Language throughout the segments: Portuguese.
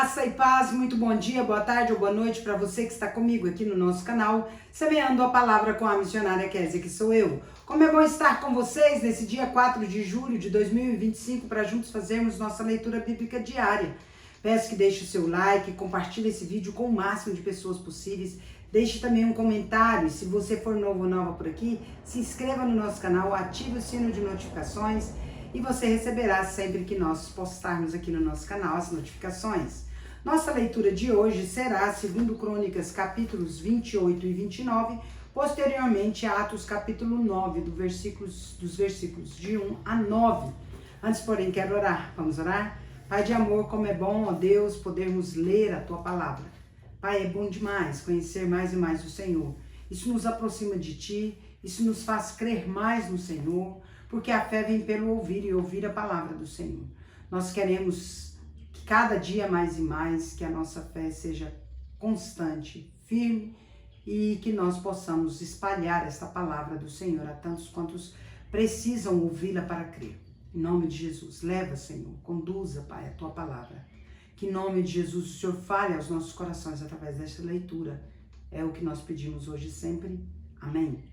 Graça e paz, muito bom dia, boa tarde ou boa noite para você que está comigo aqui no nosso canal, semeando a palavra com a missionária Kézia, que sou eu. Como é bom estar com vocês nesse dia 4 de julho de 2025 para juntos fazermos nossa leitura bíblica diária. Peço que deixe o seu like, compartilhe esse vídeo com o máximo de pessoas possíveis. Deixe também um comentário, e se você for novo ou nova por aqui, se inscreva no nosso canal, ative o sino de notificações e você receberá sempre que nós postarmos aqui no nosso canal as notificações. Nossa leitura de hoje será 2 Crônicas, capítulos 28 e 29, posteriormente Atos, capítulo 9, dos versículos de 1 a 9. Antes, porém, quero orar. Vamos orar? Pai de amor, como é bom, ó Deus, podermos ler a Tua palavra. Pai, é bom demais conhecer mais e mais o Senhor. Isso nos aproxima de Ti, isso nos faz crer mais no Senhor, porque a fé vem pelo ouvir e ouvir a palavra do Senhor. Nós queremos que cada dia mais e mais, que a nossa fé seja constante, firme, e que nós possamos espalhar esta palavra do Senhor a tantos quantos precisam ouvi-la para crer. Em nome de Jesus, leva, Senhor, conduza, Pai, a Tua palavra. Que em nome de Jesus o Senhor fale aos nossos corações através desta leitura. É o que nós pedimos hoje e sempre. Amém.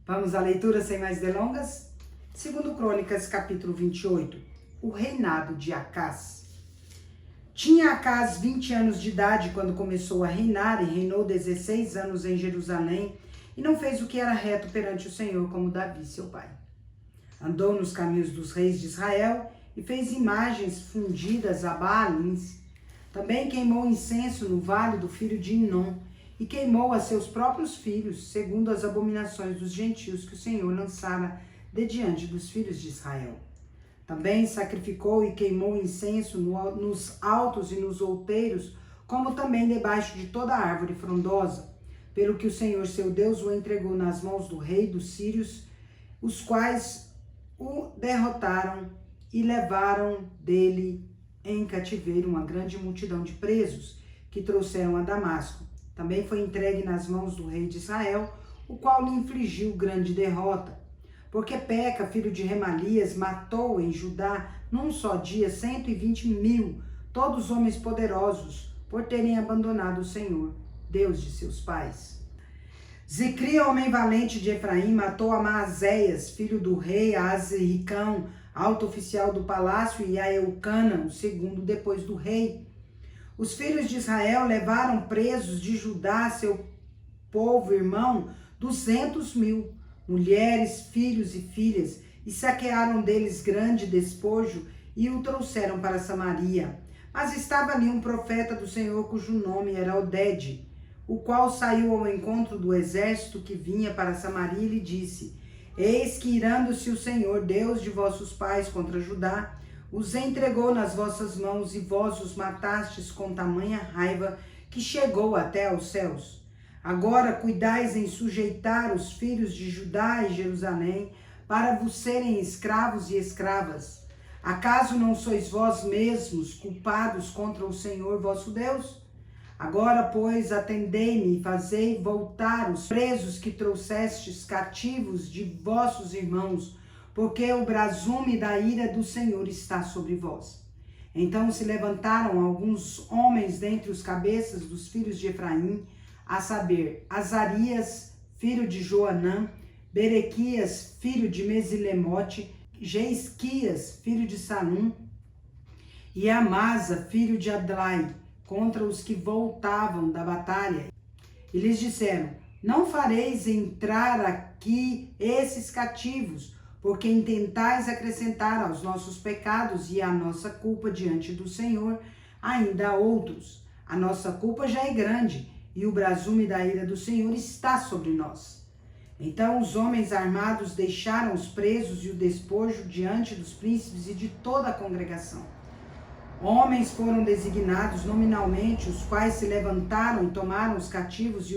Vamos à leitura sem mais delongas? 2 Crônicas, capítulo 28, o reinado de Acás. Tinha Acás 20 anos de idade quando começou a reinar e reinou 16 anos em Jerusalém e não fez o que era reto perante o Senhor como Davi, seu pai. Andou nos caminhos dos reis de Israel e fez imagens fundidas a Baalins. Também queimou incenso no vale do filho de Inom e queimou a seus próprios filhos, segundo as abominações dos gentios que o Senhor lançara de diante dos filhos de Israel. Também sacrificou e queimou incenso nos altos e nos outeiros, como também debaixo de toda árvore frondosa, pelo que o Senhor seu Deus o entregou nas mãos do rei dos sírios, os quais o derrotaram e levaram dele em cativeiro uma grande multidão de presos, que trouxeram a Damasco. Também foi entregue nas mãos do rei de Israel, o qual lhe infligiu grande derrota. Porque Peca, filho de Remalias, matou em Judá num só dia 120.000, todos homens poderosos, por terem abandonado o Senhor, Deus de seus pais. Zicri, homem valente de Efraim, matou a Maazéias, filho do rei, a Azricão, alto oficial do palácio, e a Eucana, o segundo depois do rei. Os filhos de Israel levaram presos de Judá, seu povo irmão, 200.000, mulheres, filhos e filhas, e saquearam deles grande despojo e o trouxeram para Samaria. Mas estava ali um profeta do Senhor cujo nome era Odede, o qual saiu ao encontro do exército que vinha para Samaria e lhe disse: Eis que, irando-se o Senhor, Deus de vossos pais contra Judá, os entregou nas vossas mãos e vós os matastes com tamanha raiva que chegou até aos céus. Agora cuidais em sujeitar os filhos de Judá e Jerusalém, para vos serem escravos e escravas. Acaso não sois vós mesmos culpados contra o Senhor vosso Deus? Agora, pois, atendei-me e fazei voltar os presos que trouxestes cativos de vossos irmãos, porque o brasume da ira do Senhor está sobre vós. Então se levantaram alguns homens dentre os cabeças dos filhos de Efraim, a saber, Azarias, filho de Joanã, Berequias, filho de Mesilemote, Jeisquias, filho de Salum, e Amasa, filho de Adlai, contra os que voltavam da batalha. E lhes disseram: Não fareis entrar aqui esses cativos, porque intentais acrescentar aos nossos pecados e à nossa culpa diante do Senhor ainda outros. A nossa culpa já é grande, e o brasume da ira do Senhor está sobre nós. Então os homens armados deixaram os presos e o despojo diante dos príncipes e de toda a congregação. Homens foram designados nominalmente, os quais se levantaram e tomaram os cativos e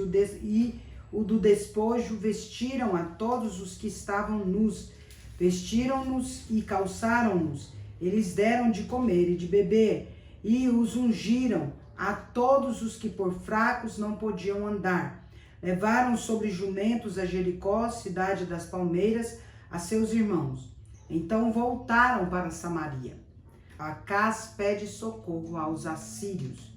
o do despojo vestiram a todos os que estavam nus, vestiram-nos e calçaram-nos, eles deram de comer e de beber, e os ungiram a todos os que por fracos não podiam andar. Levaram sobre jumentos a Jericó, cidade das palmeiras, a seus irmãos. Então voltaram para Samaria. Acás pede socorro aos assírios.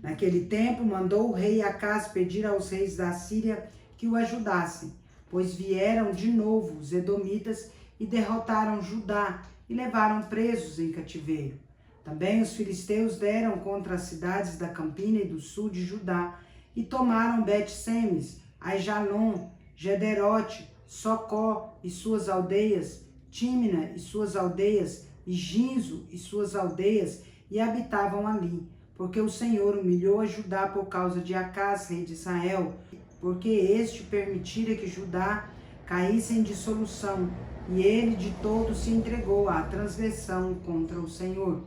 Naquele tempo mandou o rei Acaz pedir aos reis da Síria que o ajudassem, pois vieram de novo os edomitas e derrotaram Judá e levaram presos em cativeiro. Também os filisteus deram contra as cidades da campina e do sul de Judá e tomaram Bet-Semes, Aijalon, Gederote, Socó e suas aldeias, Tímina e suas aldeias, e Ginzo e suas aldeias, e habitavam ali, porque o Senhor humilhou a Judá por causa de Acaz, rei de Israel, porque este permitira que Judá caísse em dissolução, e ele de todo se entregou à transgressão contra o Senhor.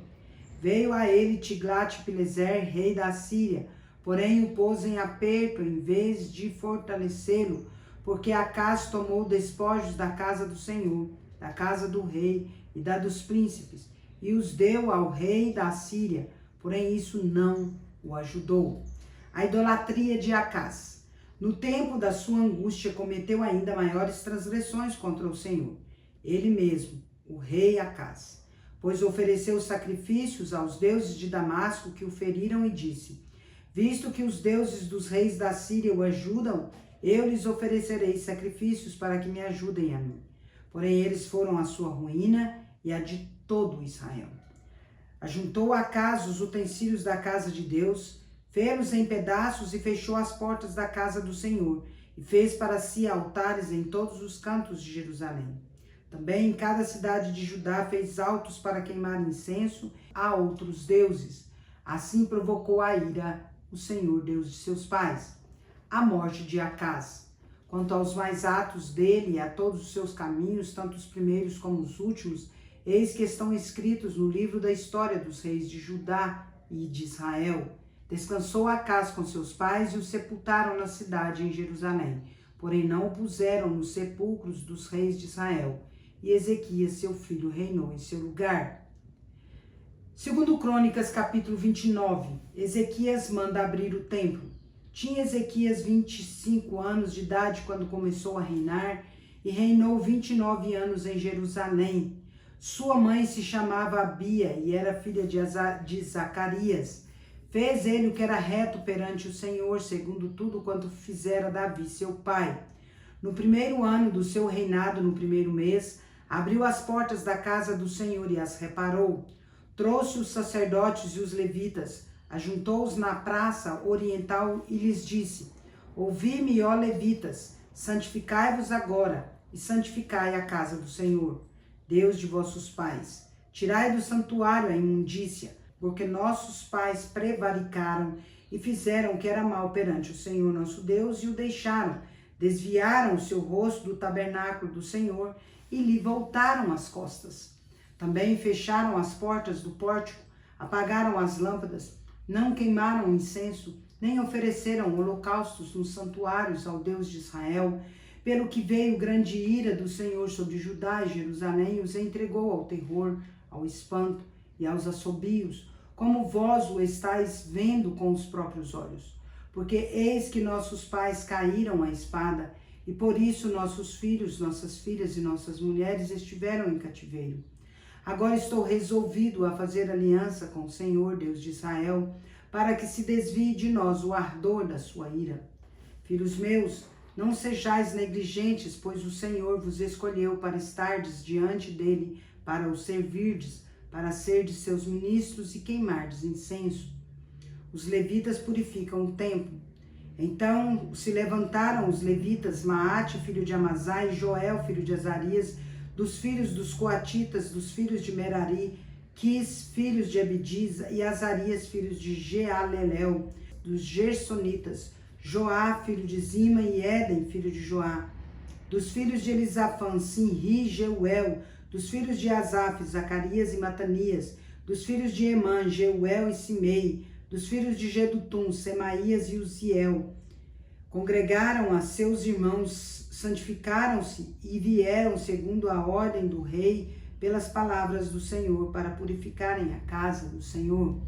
Veio a ele Tiglat-Pileser, rei da Síria, porém o pôs em aperto em vez de fortalecê-lo, porque Acaz tomou despojos da casa do Senhor, da casa do rei e da dos príncipes, e os deu ao rei da Síria, porém isso não o ajudou. A idolatria de Acaz. No tempo da sua angústia cometeu ainda maiores transgressões contra o Senhor, ele mesmo, o rei Acaz, pois ofereceu sacrifícios aos deuses de Damasco que o feriram e disse: visto que os deuses dos reis da Síria o ajudam, eu lhes oferecerei sacrifícios para que me ajudem a mim. Porém eles foram a sua ruína e a de todo Israel. Ajuntou Acaz os utensílios da casa de Deus, fê-los em pedaços e fechou as portas da casa do Senhor, e fez para si altares em todos os cantos de Jerusalém. Também em cada cidade de Judá fez altos para queimar incenso a outros deuses. Assim provocou a ira o Senhor, Deus de seus pais. A morte de Acaz. Quanto aos mais atos dele e a todos os seus caminhos, tanto os primeiros como os últimos, eis que estão escritos no livro da história dos reis de Judá e de Israel. Descansou Acaz com seus pais e o sepultaram na cidade em Jerusalém, porém não o puseram nos sepulcros dos reis de Israel. E Ezequias, seu filho, reinou em seu lugar. Segundo Crônicas, capítulo 29, Ezequias manda abrir o templo. Tinha Ezequias 25 anos de idade quando começou a reinar e reinou 29 anos em Jerusalém. Sua mãe se chamava Abia e era filha de Zacarias. Fez ele o que era reto perante o Senhor, segundo tudo quanto fizera Davi, seu pai. No primeiro ano do seu reinado, no primeiro mês, abriu as portas da casa do Senhor e as reparou. Trouxe os sacerdotes e os levitas, ajuntou-os na praça oriental e lhes disse: ouvi-me, ó levitas, santificai-vos agora e santificai a casa do Senhor, Deus de vossos pais. Tirai do santuário a imundícia, porque nossos pais prevaricaram e fizeram o que era mal perante o Senhor nosso Deus e o deixaram, desviaram o seu rosto do tabernáculo do Senhor e lhe voltaram as costas. Também fecharam as portas do pórtico, apagaram as lâmpadas, não queimaram incenso, nem ofereceram holocaustos nos santuários ao Deus de Israel, pelo que veio grande ira do Senhor sobre Judá e Jerusalém e os entregou ao terror, ao espanto e aos assobios, como vós o estáis vendo com os próprios olhos. Porque eis que nossos pais caíram à espada, e por isso nossos filhos, nossas filhas e nossas mulheres estiveram em cativeiro. Agora estou resolvido a fazer aliança com o Senhor, Deus de Israel, para que se desvie de nós o ardor da sua ira. Filhos meus, não sejais negligentes, pois o Senhor vos escolheu para estardes diante dele, para o servirdes, para serdes seus ministros e queimardes incenso. Os levitas purificam o templo. Então se levantaram os levitas, Maate, filho de Amazai, e Joel, filho de Azarias, dos filhos dos coatitas, dos filhos de Merari, Quis, filhos de Abdiza, e Azarias, filhos de Jealelel, dos Gersonitas, Joá, filho de Zima, e Éden, filho de Joá. Dos filhos de Elisafã, Sinri, Jeuel, dos filhos de Asaf, Zacarias e Matanias, dos filhos de Emã, Jeuel e Simei, dos filhos de Jedutum, Semaías e Uziel. Congregaram a seus irmãos, santificaram-se e vieram segundo a ordem do rei pelas palavras do Senhor para purificarem a casa do Senhor.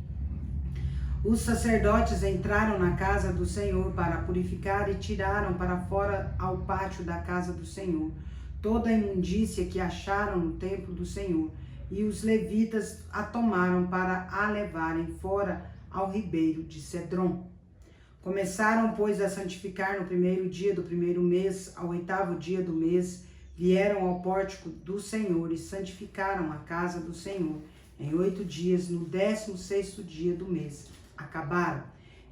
Os sacerdotes entraram na casa do Senhor para purificar e tiraram para fora ao pátio da casa do Senhor toda a imundícia que acharam no templo do Senhor, e os levitas a tomaram para a levarem fora ao ribeiro de Cedron. Começaram, pois, a santificar no 1º dia do 1º mês, ao 8º dia do mês, vieram ao pórtico do Senhor e santificaram a casa do Senhor em 8 dias, no 16º dia do mês. Acabaram.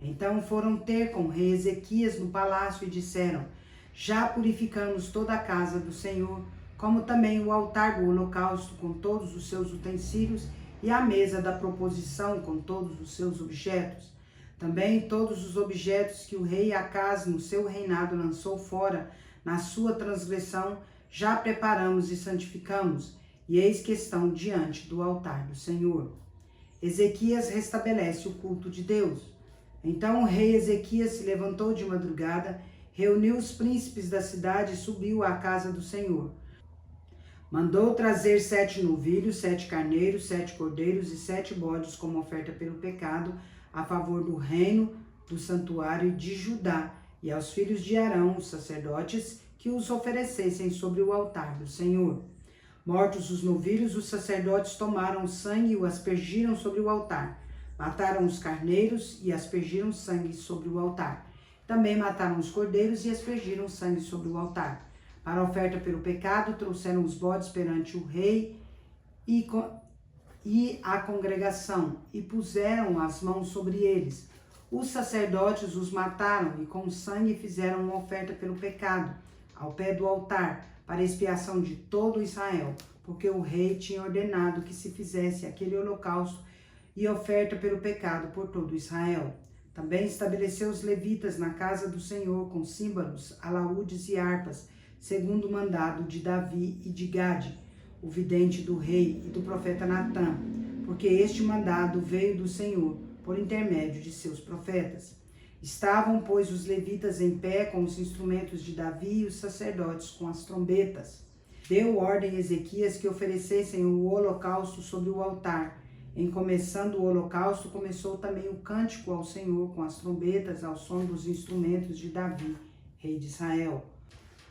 Então foram ter com o rei Ezequias no palácio e disseram: já purificamos toda a casa do Senhor, como também o altar do holocausto com todos os seus utensílios e a mesa da proposição com todos os seus objetos. Também todos os objetos que o rei Acaz no seu reinado lançou fora na sua transgressão, já preparamos e santificamos, e eis que estão diante do altar do Senhor. Ezequias restabelece o culto de Deus. Então o rei Ezequias se levantou de madrugada, reuniu os príncipes da cidade e subiu à casa do Senhor. Mandou trazer 7 novilhos, 7 carneiros, 7 cordeiros e 7 bodes como oferta pelo pecado, a favor do reino, do santuário de Judá, e aos filhos de Arão, os sacerdotes, que os oferecessem sobre o altar do Senhor. Mortos os novilhos, os sacerdotes tomaram o sangue e o aspergiram sobre o altar. Mataram os carneiros e aspergiram sangue sobre o altar. Também mataram os cordeiros e aspergiram sangue sobre o altar. Para a oferta pelo pecado, trouxeram os bodes perante o rei e a congregação, e puseram as mãos sobre eles. Os sacerdotes os mataram e com sangue fizeram uma oferta pelo pecado, ao pé do altar, para expiação de todo Israel, porque o rei tinha ordenado que se fizesse aquele holocausto e oferta pelo pecado por todo Israel. Também estabeleceu os levitas na casa do Senhor com símbolos, alaúdes e harpas, segundo o mandado de Davi e de Gade, o vidente do rei, e do profeta Natã, porque este mandado veio do Senhor, por intermédio de seus profetas. Estavam, pois, os levitas em pé com os instrumentos de Davi e os sacerdotes com as trombetas. Deu ordem a Ezequias que oferecessem o holocausto sobre o altar. Em começando o holocausto, começou também o cântico ao Senhor com as trombetas ao som dos instrumentos de Davi, rei de Israel.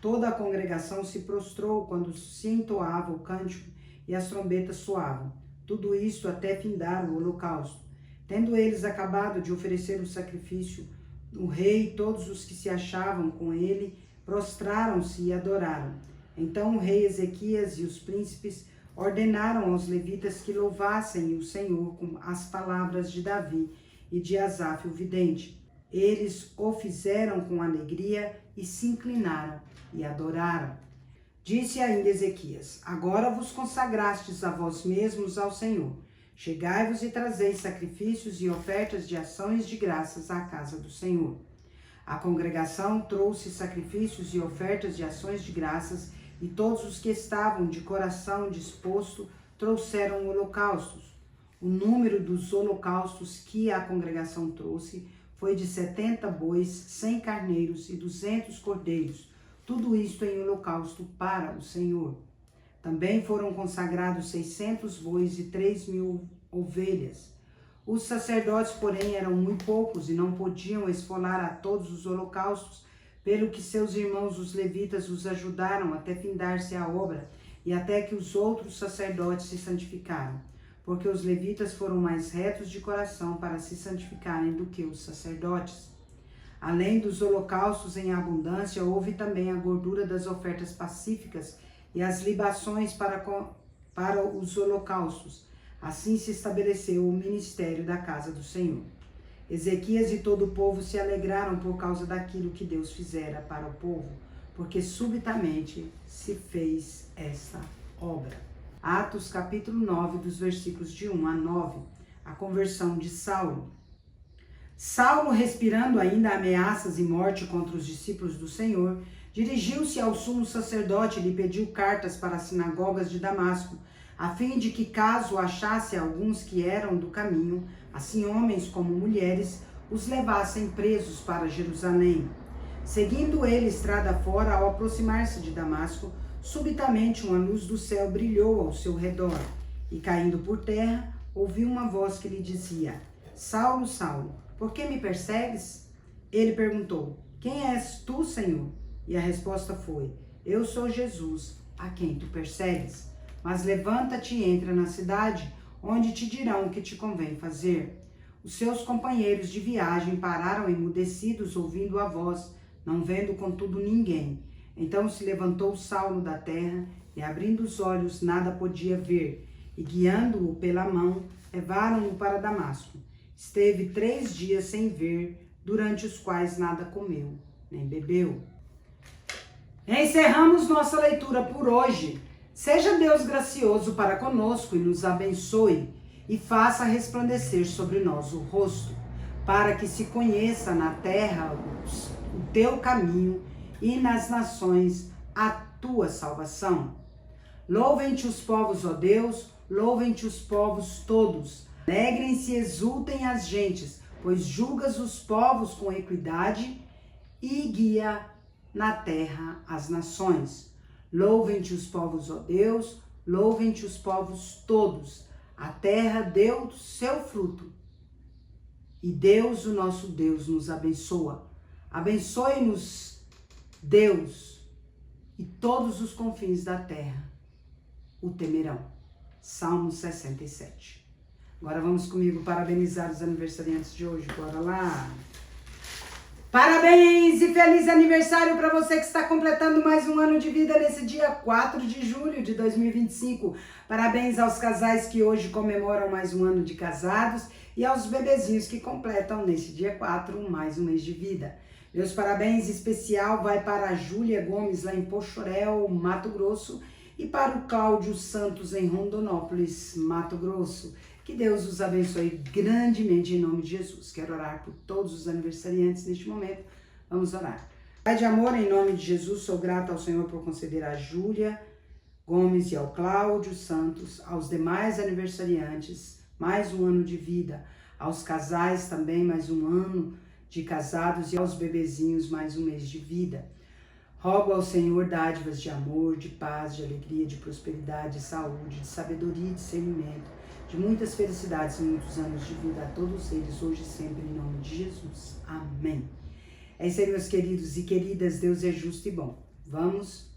Toda a congregação se prostrou quando se entoava o cântico e as trombetas soavam. Tudo isto até findar o holocausto. Tendo eles acabado de oferecer o sacrifício, o rei e todos os que se achavam com ele prostraram-se e adoraram. Então o rei Ezequias e os príncipes ordenaram aos levitas que louvassem o Senhor com as palavras de Davi e de Asaf o vidente. Eles o fizeram com alegria e se inclinaram e adoraram. Disse ainda Ezequias: agora vos consagrastes a vós mesmos ao Senhor. Chegai-vos e trazei sacrifícios e ofertas de ações de graças à casa do Senhor. A congregação trouxe sacrifícios e ofertas de ações de graças, e todos os que estavam de coração disposto trouxeram holocaustos. O número dos holocaustos que a congregação trouxe foi de 70 bois, 100 carneiros e 200 cordeiros, tudo isto em holocausto para o Senhor. Também foram consagrados 600 bois e 3.000 ovelhas. Os sacerdotes, porém, eram muito poucos e não podiam esfolar a todos os holocaustos, pelo que seus irmãos os levitas os ajudaram até findar-se a obra e até que os outros sacerdotes se santificaram, porque os levitas foram mais retos de coração para se santificarem do que os sacerdotes. Além dos holocaustos em abundância, houve também a gordura das ofertas pacíficas e as libações para os holocaustos. Assim se estabeleceu o ministério da casa do Senhor. Ezequias e todo o povo se alegraram por causa daquilo que Deus fizera para o povo, porque subitamente se fez esta obra. Atos capítulo 9, dos versículos de 1 a 9, a conversão de Saulo. Saulo, respirando ainda ameaças e morte contra os discípulos do Senhor, dirigiu-se ao sumo sacerdote e lhe pediu cartas para as sinagogas de Damasco, a fim de que, caso achasse alguns que eram do caminho, assim homens como mulheres, os levassem presos para Jerusalém. Seguindo ele estrada fora, ao aproximar-se de Damasco, subitamente uma luz do céu brilhou ao seu redor, e caindo por terra, ouviu uma voz que lhe dizia: Saulo, Saulo, por que me persegues? Ele perguntou: Quem és tu, Senhor? E a resposta foi: Eu sou Jesus, a quem tu persegues. Mas levanta-te e entra na cidade, onde te dirão o que te convém fazer. Os seus companheiros de viagem pararam emudecidos, ouvindo a voz, não vendo contudo ninguém. Então se levantou Saulo da terra, e abrindo os olhos nada podia ver, e guiando-o pela mão, levaram-no para Damasco. Esteve 3 dias sem ver, durante os quais nada comeu, nem bebeu. Encerramos nossa leitura por hoje. Seja Deus gracioso para conosco e nos abençoe, e faça resplandecer sobre nós o rosto, para que se conheça na terra o teu caminho e nas nações a tua salvação. Louvem-te os povos, ó Deus, louvem-te os povos todos. Alegrem-se e exultem as gentes, pois julgas os povos com equidade e guia na terra as nações. Louvem-te os povos, ó Deus, louvem-te os povos todos. A terra deu seu fruto. E Deus, o nosso Deus, nos abençoa. Abençoe-nos, Deus, e todos os confins da terra o temerão. Salmo 67. Agora vamos comigo parabenizar os aniversariantes de hoje. Bora lá! Parabéns e feliz aniversário para você que está completando mais um ano de vida nesse dia 4 de julho de 2025. Parabéns aos casais que hoje comemoram mais um ano de casados e aos bebezinhos que completam nesse dia 4 mais um mês de vida. Meus parabéns especial vai para a Júlia Gomes lá em Pochorel, Mato Grosso, e para o Cláudio Santos em Rondonópolis, Mato Grosso. Que Deus os abençoe grandemente em nome de Jesus. Quero orar por todos os aniversariantes neste momento. Vamos orar. Pai de amor, em nome de Jesus, sou grata ao Senhor por conceder a Júlia Gomes e ao Cláudio Santos, aos demais aniversariantes, mais um ano de vida, aos casais também, mais um ano de casados e aos bebezinhos, mais um mês de vida. Rogo ao Senhor dádivas de amor, de paz, de alegria, de prosperidade, de saúde, de sabedoria e discernimento, de muitas felicidades e muitos anos de vida a todos eles, hoje e sempre, em nome de Jesus. Amém. É isso aí, meus queridos e queridas. Deus é justo e bom. Vamos